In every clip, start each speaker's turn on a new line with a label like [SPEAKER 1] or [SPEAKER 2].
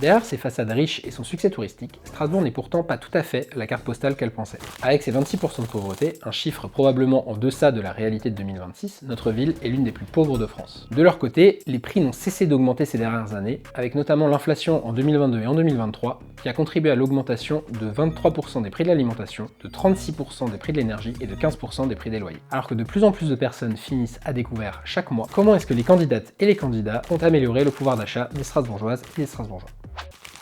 [SPEAKER 1] Derrière ses façades riches et son succès touristique, Strasbourg n'est pourtant pas tout à fait la carte postale qu'elle pensait. Avec ses 26% de pauvreté, un chiffre probablement en deçà de la réalité de 2026, notre ville est l'une des plus pauvres de France. De leur côté, les prix n'ont cessé d'augmenter ces dernières années, avec notamment l'inflation en 2022 et en 2023, qui a contribué à l'augmentation de 23% des prix de l'alimentation, de 36% des prix de l'énergie et de 15% des prix des loyers. Alors que de plus en plus de personnes finissent à découvert chaque mois comment est-ce que les candidates et les candidats ont amélioré le pouvoir d'achat des Strasbourgeoises et des Strasbourgeois.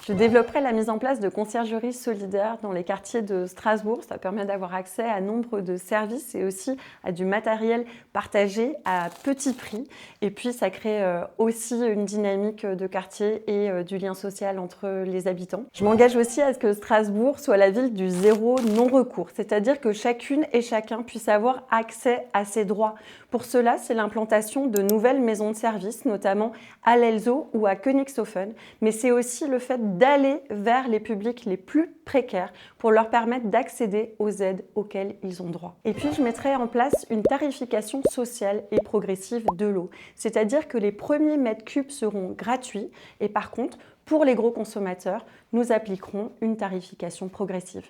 [SPEAKER 2] Je développerai la mise en place de conciergeries solidaires dans les quartiers de Strasbourg. Ça permet d'avoir accès à nombre de services et aussi à du matériel partagé à petit prix. Et puis, ça crée aussi une dynamique de quartier et du lien social entre les habitants. Je m'engage aussi à ce que Strasbourg soit la ville du zéro non-recours, c'est-à-dire que chacune et chacun puisse avoir accès à ses droits. Pour cela, c'est l'implantation de nouvelles maisons de services, notamment à l'Elzo ou à Königshofen, mais c'est aussi le fait d'aller vers les publics les plus précaires pour leur permettre d'accéder aux aides auxquelles ils ont droit. Et puis, je mettrai en place une tarification sociale et progressive de l'eau, c'est-à-dire que les premiers mètres cubes seront gratuits et par contre, pour les gros consommateurs, nous appliquerons une tarification progressive.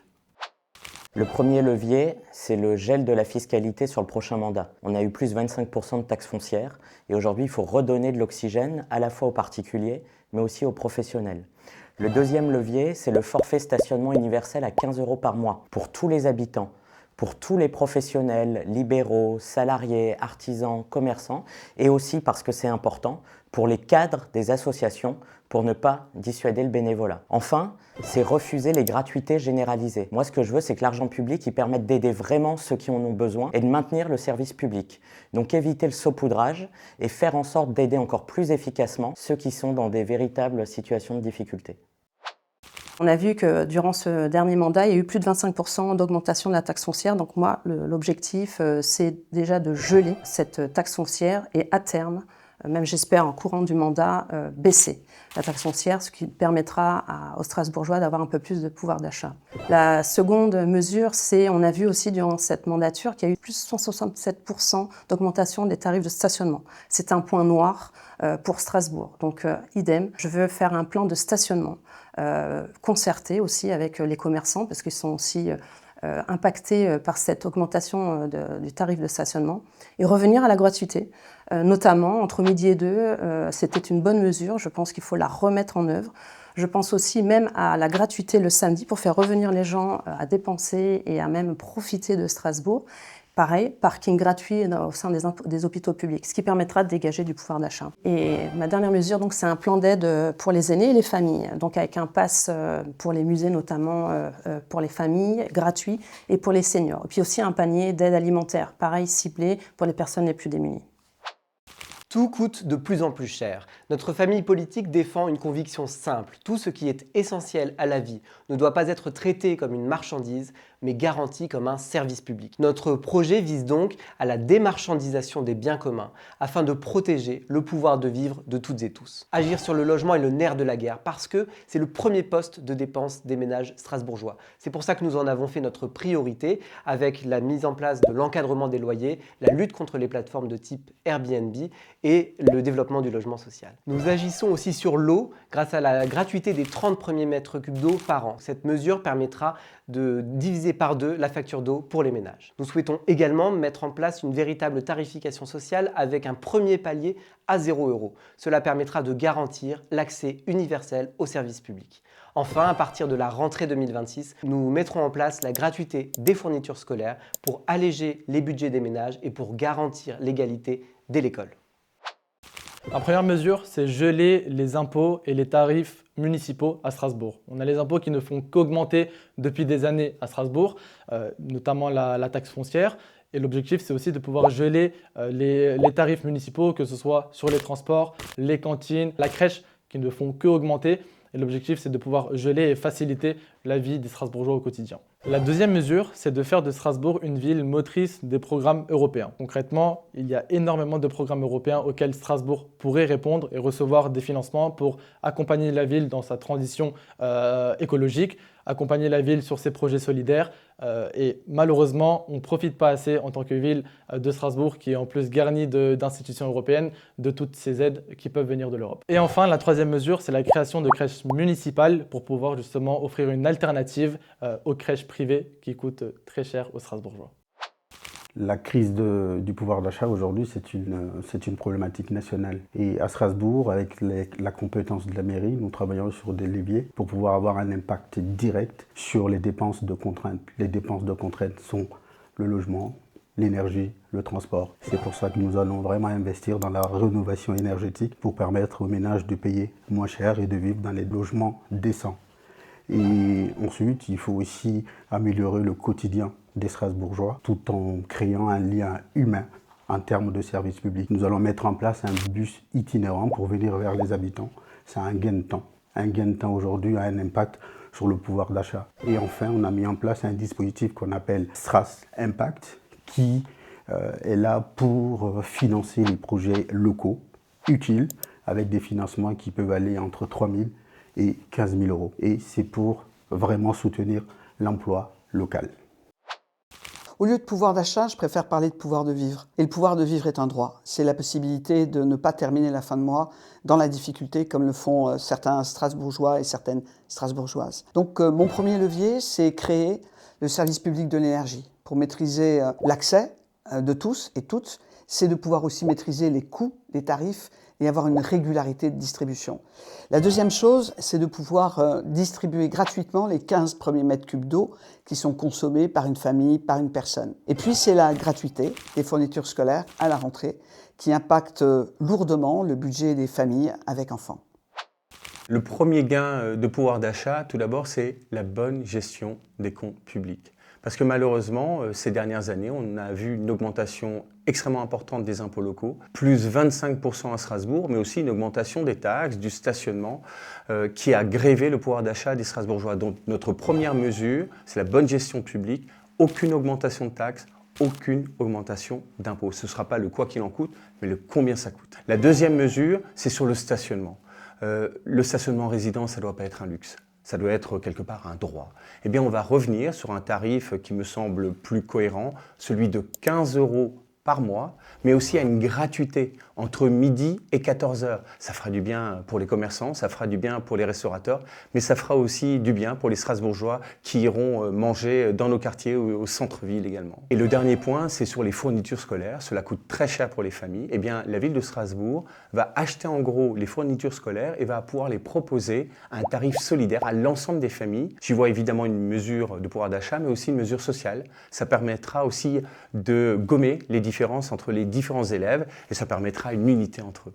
[SPEAKER 3] Le premier levier, c'est le gel de la fiscalité sur le prochain mandat. On a eu plus de 25% de taxes foncières et aujourd'hui, il faut redonner de l'oxygène à la fois aux particuliers, mais aussi aux professionnels. Le deuxième levier, c'est le forfait stationnement universel à 15 € par mois pour tous les habitants, pour tous les professionnels, libéraux, salariés, artisans, commerçants, et aussi, parce que c'est important, pour les cadres des associations, pour ne pas dissuader le bénévolat. Enfin, c'est refuser les gratuités généralisées. Moi, ce que je veux, c'est que l'argent public il permette d'aider vraiment ceux qui en ont besoin et de maintenir le service public. Donc éviter le saupoudrage et faire en sorte d'aider encore plus efficacement ceux qui sont dans des véritables situations de difficulté.
[SPEAKER 4] On a vu que durant ce dernier mandat, il y a eu plus de 25% d'augmentation de la taxe foncière. Donc moi, l'objectif, c'est déjà de geler cette taxe foncière et à terme, même j'espère en courant du mandat, baisser la taxe foncière, ce qui permettra aux Strasbourgeois d'avoir un peu plus de pouvoir d'achat. La seconde mesure, c'est, on a vu aussi durant cette mandature qu'il y a eu plus de 167% d'augmentation des tarifs de stationnement. C'est un point noir pour Strasbourg. Donc idem, je veux faire un plan de stationnement concerté aussi avec les commerçants parce qu'ils sont aussi impactés par cette augmentation du tarif de stationnement et revenir à la gratuité, notamment entre midi et 2, c'était une bonne mesure, je pense qu'il faut la remettre en œuvre. Je pense aussi même à la gratuité le samedi pour faire revenir les gens à dépenser et à même profiter de Strasbourg. Pareil, parking gratuit au sein des hôpitaux publics, ce qui permettra de dégager du pouvoir d'achat. Et ma dernière mesure, donc, c'est un plan d'aide pour les aînés et les familles, donc avec un pass pour les musées notamment, pour les familles, gratuit, et pour les seniors. Et puis aussi un panier d'aide alimentaire, pareil, ciblé pour les personnes les plus démunies.
[SPEAKER 5] Tout coûte de plus en plus cher. Notre famille politique défend une conviction simple. Tout ce qui est essentiel à la vie ne doit pas être traité comme une marchandise, mais garanti comme un service public. Notre projet vise donc à la démarchandisation des biens communs, afin de protéger le pouvoir de vivre de toutes et tous. Agir sur le logement est le nerf de la guerre, parce que c'est le premier poste de dépense des ménages strasbourgeois. C'est pour ça que nous en avons fait notre priorité, avec la mise en place de l'encadrement des loyers, la lutte contre les plateformes de type Airbnb, et le développement du logement social. Nous agissons aussi sur l'eau grâce à la gratuité des 30 premiers mètres cubes d'eau par an. Cette mesure permettra de diviser par 2 la facture d'eau pour les ménages. Nous souhaitons également mettre en place une véritable tarification sociale avec un premier palier à 0 €. Cela permettra de garantir l'accès universel aux services publics. Enfin, à partir de la rentrée 2026, nous mettrons en place la gratuité des fournitures scolaires pour alléger les budgets des ménages et pour garantir l'égalité dès l'école.
[SPEAKER 6] La première mesure, c'est geler les impôts et les tarifs municipaux à Strasbourg. On a les impôts qui ne font qu'augmenter depuis des années à Strasbourg, notamment la taxe foncière. Et l'objectif, c'est aussi de pouvoir geler les tarifs municipaux, que ce soit sur les transports, les cantines, la crèche, qui ne font qu'augmenter. Et l'objectif, c'est de pouvoir geler et faciliter la vie des Strasbourgeois au quotidien. La deuxième mesure, c'est de faire de Strasbourg une ville motrice des programmes européens. Concrètement, il y a énormément de programmes européens auxquels Strasbourg pourrait répondre et recevoir des financements pour accompagner la ville dans sa transition écologique. accompagner la ville sur ses projets solidaires. Et malheureusement, on ne profite pas assez en tant que ville de Strasbourg, qui est en plus garnie d'institutions européennes, de toutes ces aides qui peuvent venir de l'Europe. Et enfin, la troisième mesure, c'est la création de crèches municipales pour pouvoir justement offrir une alternative aux crèches privées qui coûtent très cher aux Strasbourgeois.
[SPEAKER 7] La crise du pouvoir d'achat aujourd'hui, c'est une problématique nationale. Et à Strasbourg, avec la compétence de la mairie, nous travaillons sur des leviers pour pouvoir avoir un impact direct sur les dépenses de contrainte. Les dépenses de contrainte sont le logement, l'énergie, le transport. C'est pour ça que nous allons vraiment investir dans la rénovation énergétique pour permettre aux ménages de payer moins cher et de vivre dans des logements décents. Et ensuite, il faut aussi améliorer le quotidien des Strasbourgeois tout en créant un lien humain en termes de services publics. Nous allons mettre en place un bus itinérant pour venir vers les habitants. C'est un gain de temps. Un gain de temps aujourd'hui a un impact sur le pouvoir d'achat. Et enfin, on a mis en place un dispositif qu'on appelle Stras Impact qui est là pour financer les projets locaux utiles avec des financements qui peuvent aller entre 3 000 et 15 000 euros. Et c'est pour vraiment soutenir l'emploi local.
[SPEAKER 8] Au lieu de pouvoir d'achat, je préfère parler de pouvoir de vivre. Et le pouvoir de vivre est un droit. C'est la possibilité de ne pas terminer la fin de mois dans la difficulté comme le font certains Strasbourgeois et certaines Strasbourgeoises. Donc mon premier levier, c'est créer le service public de l'énergie. Pour maîtriser l'accès de tous et toutes, c'est de pouvoir aussi maîtriser les coûts, les tarifs et avoir une régularité de distribution. La deuxième chose, c'est de pouvoir distribuer gratuitement les 15 premiers mètres cubes d'eau qui sont consommés par une famille, par une personne. Et puis c'est la gratuité des fournitures scolaires à la rentrée qui impacte lourdement le budget des familles avec enfants.
[SPEAKER 9] Le premier gain de pouvoir d'achat, tout d'abord, c'est la bonne gestion des comptes publics. Parce que malheureusement, ces dernières années, on a vu une augmentation extrêmement importante des impôts locaux, plus 25% à Strasbourg, mais aussi une augmentation des taxes, du stationnement, qui a grévé le pouvoir d'achat des Strasbourgeois. Donc notre première mesure, c'est la bonne gestion publique, aucune augmentation de taxes, aucune augmentation d'impôts. Ce ne sera pas le quoi qu'il en coûte, mais le combien ça coûte. La deuxième mesure, c'est sur le stationnement. Le stationnement en résidence, ça ne doit pas être un luxe. Ça doit être quelque part un droit. Eh bien, on va revenir sur un tarif qui me semble plus cohérent, celui de 15 € par mois, mais aussi à une gratuité entre midi et 14 h. Ça fera du bien pour les commerçants, ça fera du bien pour les restaurateurs, mais ça fera aussi du bien pour les Strasbourgeois qui iront manger dans nos quartiers ou au centre-ville également. Et le dernier point, c'est sur les fournitures scolaires. Cela coûte très cher pour les familles. Eh bien, la ville de Strasbourg va acheter en gros les fournitures scolaires et va pouvoir les proposer à un tarif solidaire à l'ensemble des familles. J'y vois évidemment une mesure de pouvoir d'achat, mais aussi une mesure sociale. Ça permettra aussi de gommer les différences entre les différents élèves et ça permettra une unité entre eux.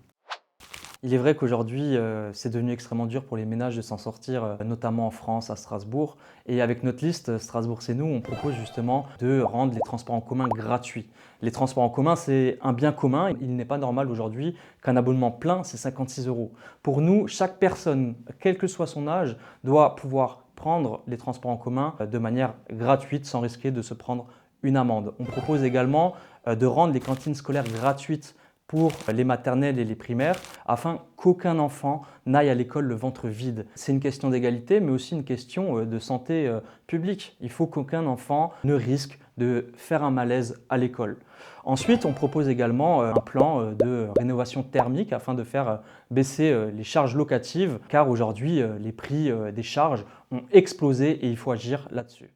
[SPEAKER 10] Il est vrai qu'aujourd'hui, c'est devenu extrêmement dur pour les ménages de s'en sortir, notamment en France, à Strasbourg. Et avec notre liste Strasbourg c'est nous, on propose justement de rendre les transports en commun gratuits. Les transports en commun, c'est un bien commun. Il n'est pas normal aujourd'hui qu'un abonnement plein, c'est 56 €. Pour nous, chaque personne, quel que soit son âge, doit pouvoir prendre les transports en commun de manière gratuite sans risquer de se prendre une amende. On propose également de rendre les cantines scolaires gratuites pour les maternelles et les primaires afin qu'aucun enfant n'aille à l'école le ventre vide. C'est une question d'égalité mais aussi une question de santé publique. Il faut qu'aucun enfant ne risque de faire un malaise à l'école. Ensuite, on propose également un plan de rénovation thermique afin de faire baisser les charges locatives car aujourd'hui les prix des charges ont explosé et il faut agir là-dessus.